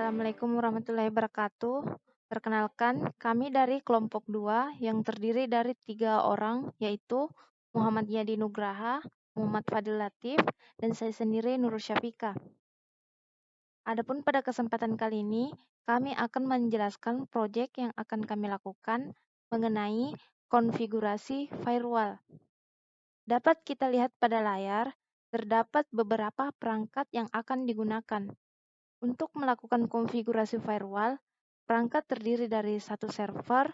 Assalamualaikum warahmatullahi wabarakatuh. Perkenalkan, kami dari kelompok 2 yang terdiri dari 3 orang, yaitu Muhammad Yadi Nugraha, Muhammad Fadil Latif, dan saya sendiri Nurul Syafika. Adapun pada kesempatan kali ini, kami akan menjelaskan proyek yang akan kami lakukan mengenai konfigurasi firewall. Dapat kita lihat pada layar, terdapat beberapa perangkat yang akan digunakan. Untuk melakukan konfigurasi firewall, perangkat terdiri dari 1 server,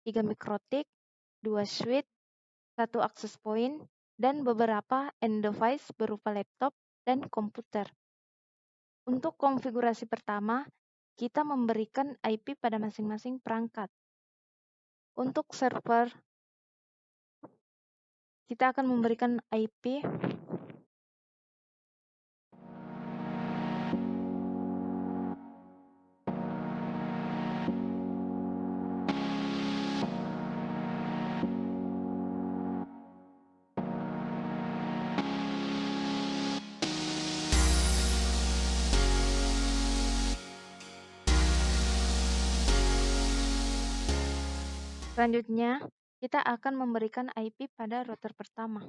3 mikrotik, 2 switch, 1 access point, dan beberapa end device berupa laptop dan komputer. Untuk konfigurasi pertama, kita memberikan IP pada masing-masing perangkat. Untuk server, kita akan memberikan IP Selanjutnya, kita akan memberikan IP pada router pertama.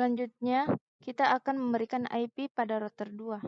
Selanjutnya, kita akan memberikan IP pada router 2.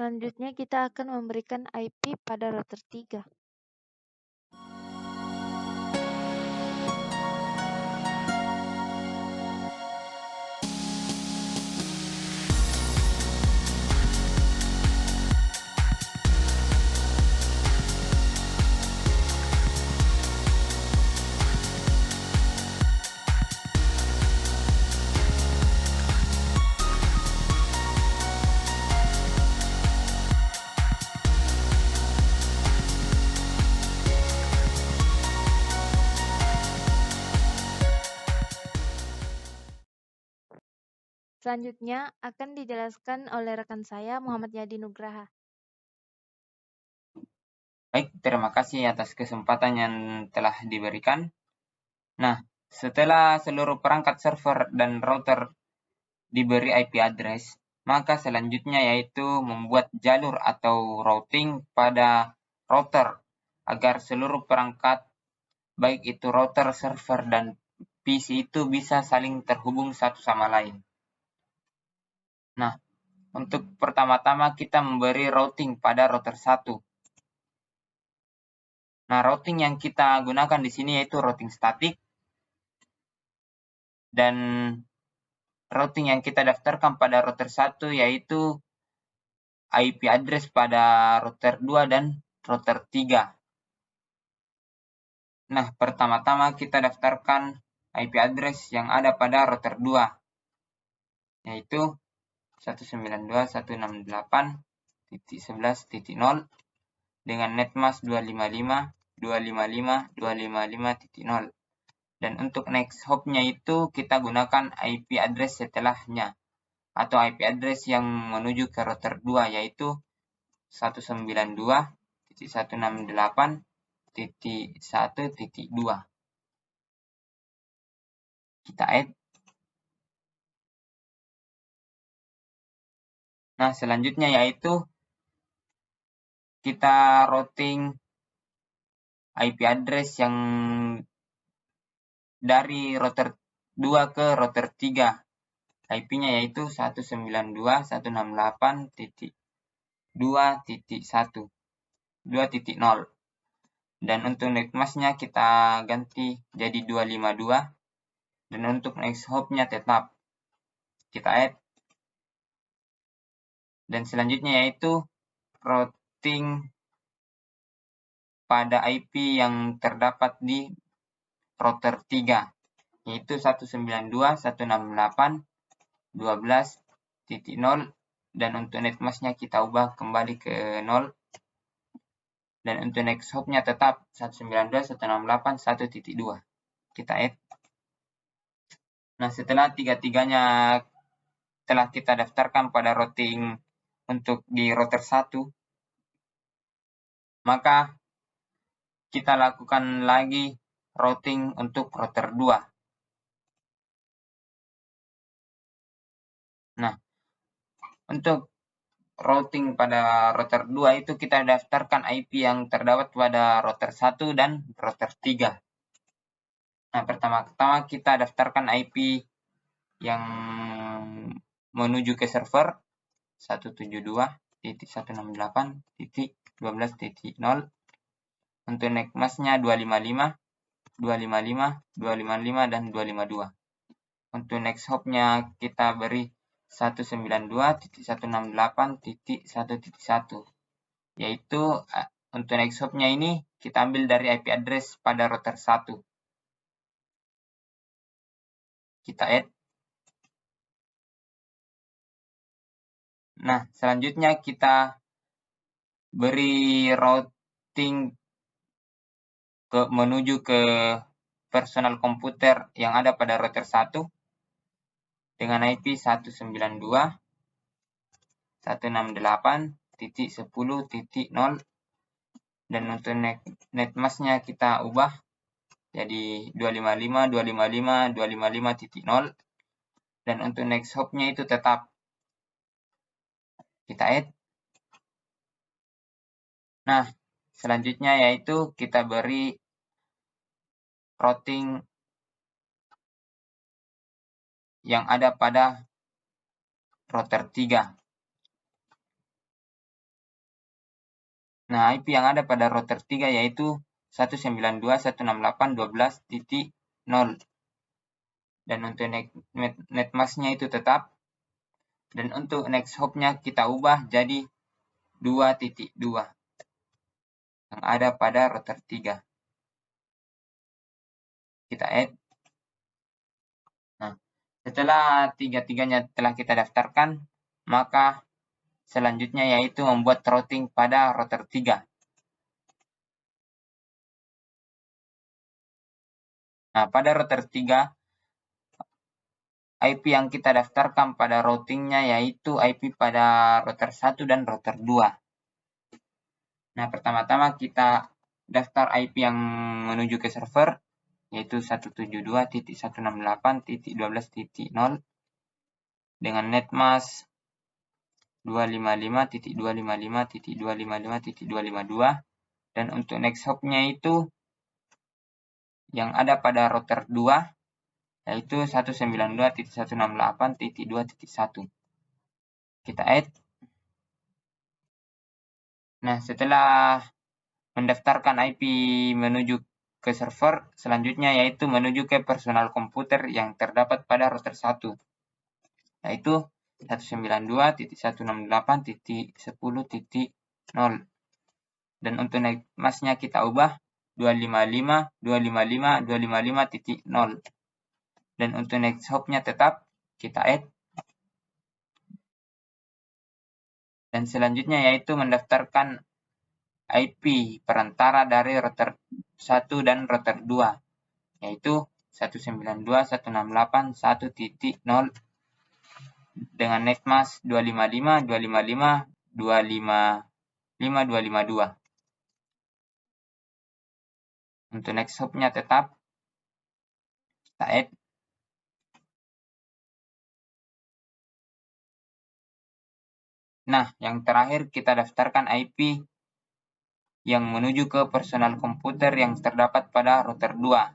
Selanjutnya, kita akan memberikan IP pada router 3. Selanjutnya akan dijelaskan oleh rekan saya Muhammad Yadi Nugraha. Baik, terima kasih atas kesempatan yang telah diberikan. Nah, setelah seluruh perangkat server dan router diberi IP address, maka selanjutnya yaitu membuat jalur atau routing pada router agar seluruh perangkat, baik itu router, server, dan PC itu bisa saling terhubung satu sama lain. Nah, untuk pertama-tama kita memberi routing pada router 1. Nah, routing yang kita gunakan di sini yaitu routing statik. Dan routing yang kita daftarkan pada router 1 yaitu IP address pada router 2 dan router 3. Nah, pertama-tama kita daftarkan IP address yang ada pada router 2, yaitu 192.168.11.0 dengan netmask 255.255.255.0. Dan untuk next hop-nya itu kita gunakan IP address setelahnya atau IP address yang menuju ke router 2, yaitu 192.168.1.2. Kita add. Nah, selanjutnya yaitu kita routing IP address yang dari router 2 ke router 3. IP-nya yaitu 192.168.2.1, 2.0. Dan untuk netmask-nya kita ganti jadi 252. Dan untuk next hop-nya tetap. Kita add. Dan selanjutnya yaitu routing pada IP yang terdapat di router 3, yaitu 192.168.12.0, dan untuk netmask-nya kita ubah kembali ke 0. Dan untuk next hop-nya tetap 192.168.1.2. Kita add. Nah, setelah tiga-tiganya telah kita daftarkan pada routing untuk di router 1, maka kita lakukan lagi routing untuk router 2. Nah, untuk routing pada router 2 itu kita daftarkan IP yang terdapat pada router 1 dan router 3. Nah, pertama-tama kita daftarkan IP yang menuju ke server 172.168.12.0. Untuk netmask-nya 255, 255, 255, dan 252. Untuk next hop-nya kita beri 192.168.1.1, yaitu untuk next hop-nya ini kita ambil dari IP address pada router 1. Kita add. Nah, selanjutnya kita beri routing menuju ke personal komputer yang ada pada router 1 dengan IP 192.168.10.0, dan untuk netmask-nya kita ubah jadi 255, 255, 255.0, dan untuk next hop-nya itu tetap. Kita add. Nah, selanjutnya yaitu kita beri routing yang ada pada router 3. Nah, IP yang ada pada router 3 yaitu 192.168.12.0. Dan untuk netmask-nya itu tetap. Dan untuk next hop-nya kita ubah jadi 2.2 yang ada pada router 3. Kita add. Nah, setelah tiga-tiganya telah kita daftarkan, maka selanjutnya yaitu membuat routing pada router 3. Nah, pada router 3, IP yang kita daftarkan pada routingnya yaitu IP pada router 1 dan router 2. Nah, pertama-tama kita daftar IP yang menuju ke server, yaitu 172.168.12.0 dengan netmask 255.255.255.252, dan untuk next hop-nya itu yang ada pada router 2 yaitu 192.168.2.1. Kita add. Nah, setelah mendaftarkan IP menuju ke server, selanjutnya yaitu menuju ke personal komputer yang terdapat pada router 1, yaitu 192.168.10.0. Dan untuk netmask-nya kita ubah 255, 255, 255.0. Dan untuk next hop-nya tetap kita add. Dan selanjutnya yaitu mendaftarkan IP perantara dari router 1 dan router 2, yaitu 192.168.1.0 dengan netmask 255, 255, 255, 252. Untuk next hopnya tetap kita add. Nah, yang terakhir kita daftarkan IP yang menuju ke personal komputer yang terdapat pada router 2,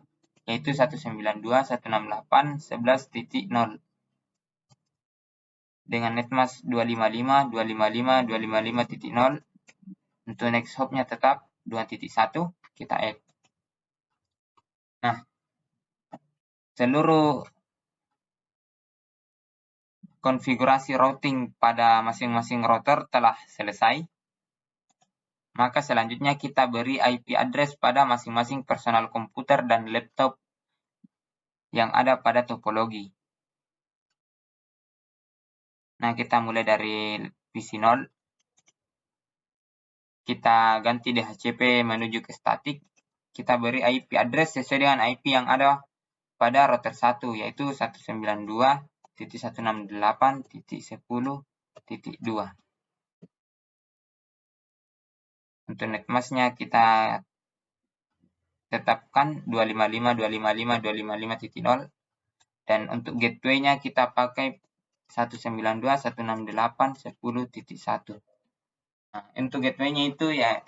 yaitu 192.168.11.0 dengan netmask 255, 255, 255.0. Untuk next hopnya tetap 2.1, kita add. Nah, seluruh konfigurasi routing pada masing-masing router telah selesai. Maka selanjutnya kita beri IP address pada masing-masing personal komputer dan laptop yang ada pada topologi. Nah, kita mulai dari PC 0. Kita ganti DHCP menuju ke static. Kita beri IP address sesuai dengan IP yang ada pada router 1, yaitu 192.168.10.2. Untuk netmasknya kita tetapkan 255, 255, 255.0. Dan untuk gateway-nya kita pakai 192.168.10.1. Nah, untuk gateway-nya itu ya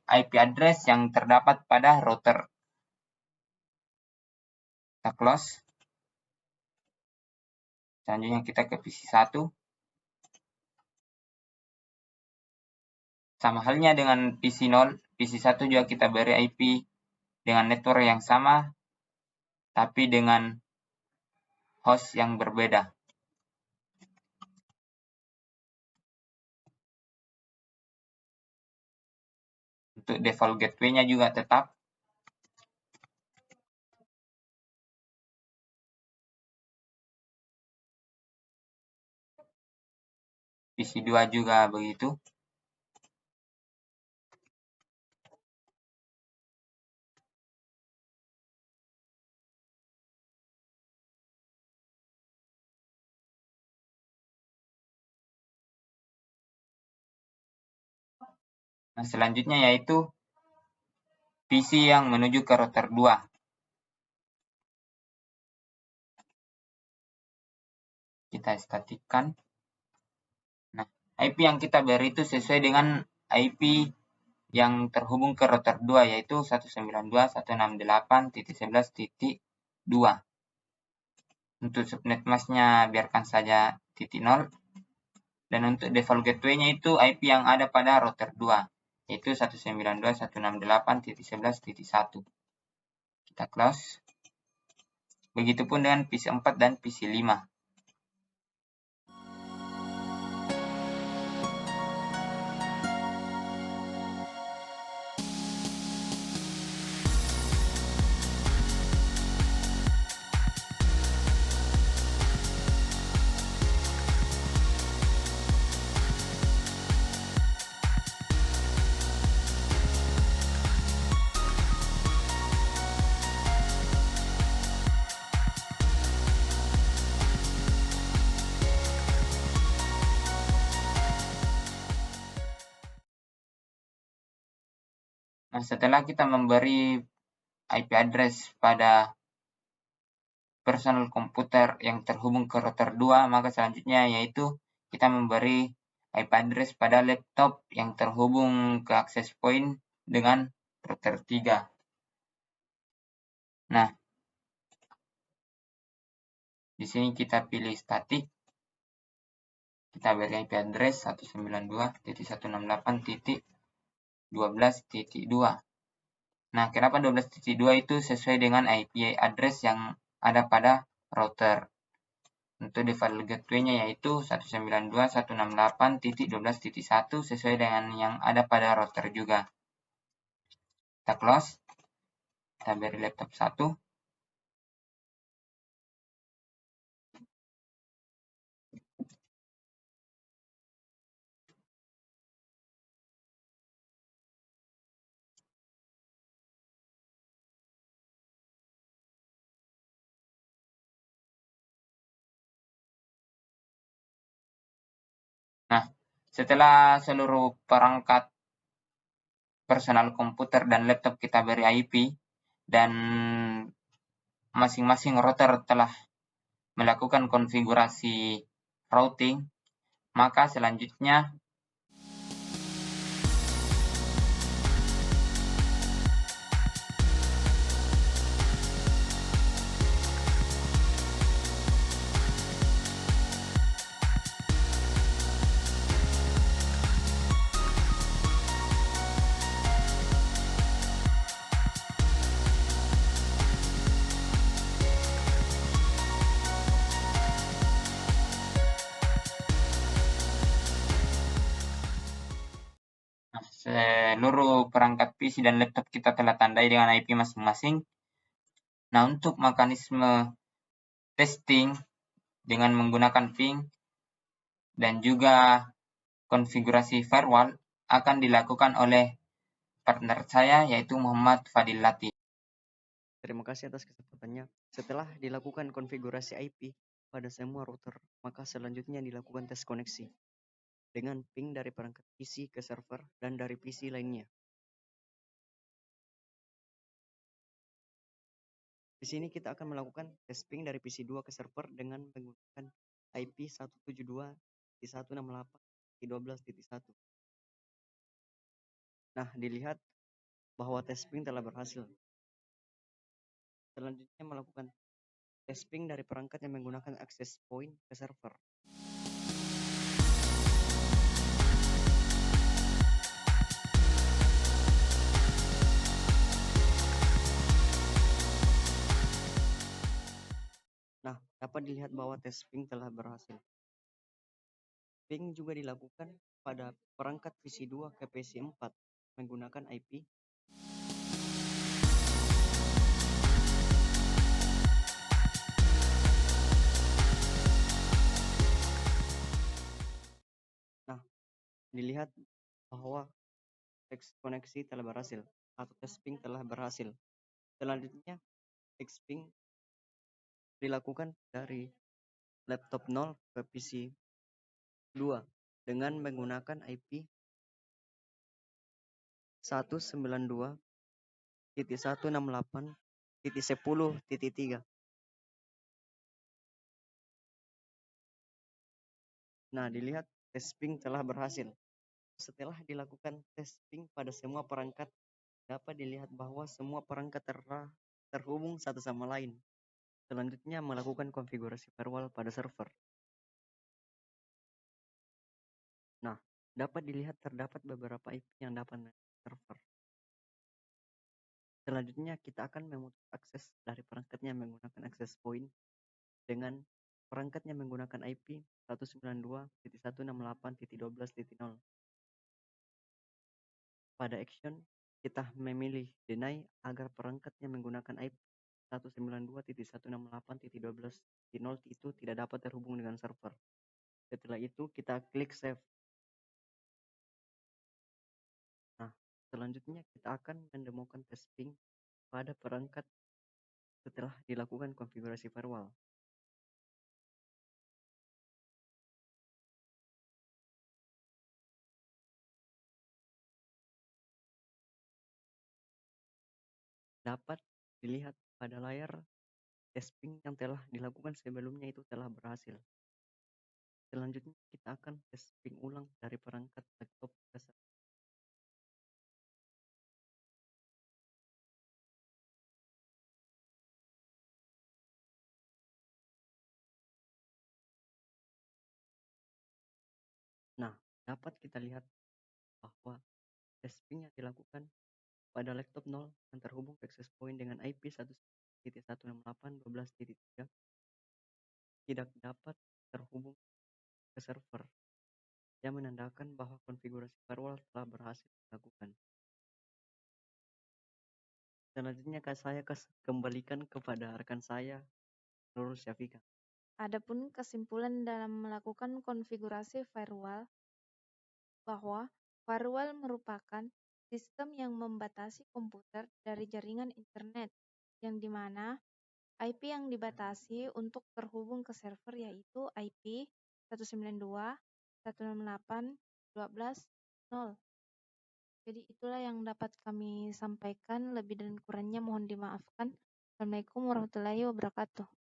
IP address yang terdapat pada router. Kita close. Selanjutnya kita ke PC 1. Sama halnya dengan PC 0, PC 1 juga kita beri IP dengan network yang sama, tapi dengan host yang berbeda. Untuk default gateway-nya juga tetap. PC 2 juga begitu. Nah, selanjutnya yaitu PC yang menuju ke router 2. Kita statikkan. Nah, IP yang kita beri itu sesuai dengan IP yang terhubung ke router 2, yaitu 192.168.11.2. Untuk subnet masknya biarkan saja .0. Dan untuk default gateway-nya itu IP yang ada pada router 2, yaitu 192.168.11.1. Kita close. Begitupun dengan PC 4 dan PC 5. Nah, setelah kita memberi IP address pada personal komputer yang terhubung ke router 2, maka selanjutnya yaitu kita memberi IP address pada laptop yang terhubung ke access point dengan router 3. Nah, di sini kita pilih static. Kita beri IP address 192.168.12.2. Nah, kenapa 12.2 itu sesuai dengan IP address yang ada pada router. Untuk default gateway-nya yaitu 192.168.12.1 sesuai dengan yang ada pada router juga. Kita close. Kita beri laptop 1. Setelah seluruh perangkat personal komputer dan laptop kita beri IP dan masing-masing router telah melakukan konfigurasi routing, maka selanjutnya seluruh perangkat PC dan laptop kita telah tandai dengan IP masing-masing. Nah, untuk mekanisme testing dengan menggunakan ping dan juga konfigurasi firewall akan dilakukan oleh partner saya yaitu Muhammad Fadil Latif. Terima kasih atas kesempatannya. Setelah dilakukan konfigurasi IP pada semua router, maka selanjutnya dilakukan tes koneksi dengan ping dari perangkat PC ke server dan dari PC lainnya. Di sini kita akan melakukan tes ping dari PC 2 ke server dengan menggunakan IP 172.168.12.1. Nah, dilihat bahwa tes ping telah berhasil. Selanjutnya melakukan tes ping dari perangkat yang menggunakan access point ke server. Nah, dapat dilihat bahwa tes ping telah berhasil. Ping juga dilakukan pada perangkat PC 2 ke PC 4 menggunakan IP dilihat bahwa teks koneksi telah berhasil atau tes ping telah berhasil. Selanjutnya, tes ping dilakukan dari laptop 0 ke PC 2 dengan menggunakan IP 192.168.10.3. Nah, dilihat tes ping telah berhasil. Setelah dilakukan tes ping pada semua perangkat, dapat dilihat bahwa semua perangkat terhubung satu sama lain. Selanjutnya melakukan konfigurasi firewall pada server. Nah, dapat dilihat terdapat beberapa IP yang dapat server. Selanjutnya kita akan memutus akses dari perangkatnya menggunakan access point dengan perangkatnya menggunakan IP 192.168.12.0. Pada action, kita memilih deny agar perangkatnya menggunakan IP 192.168.12.0 itu tidak dapat terhubung dengan server. Setelah itu kita klik save. Nah, selanjutnya kita akan mendemokan tes ping pada perangkat setelah dilakukan konfigurasi firewall. Dapat dilihat pada layar tes ping yang telah dilakukan sebelumnya itu telah berhasil. Selanjutnya kita akan tes ping ulang dari perangkat laptop ke server. Nah, dapat kita lihat bahwa tes ping yang dilakukan pada laptop 0 yang terhubung ke access point dengan IP 1.168.12.3 tidak dapat terhubung ke server, yang menandakan bahwa konfigurasi firewall telah berhasil dilakukan. Selanjutnya saya kembalikan kepada rekan saya, Nurul Syafika. Adapun kesimpulan dalam melakukan konfigurasi firewall bahwa firewall merupakan sistem yang membatasi komputer dari jaringan internet, yang dimana IP yang dibatasi untuk terhubung ke server yaitu IP 192.168.12.0 12, 0. Jadi itulah yang dapat kami sampaikan, lebih dan kurangnya mohon dimaafkan. Assalamualaikum warahmatullahi wabarakatuh.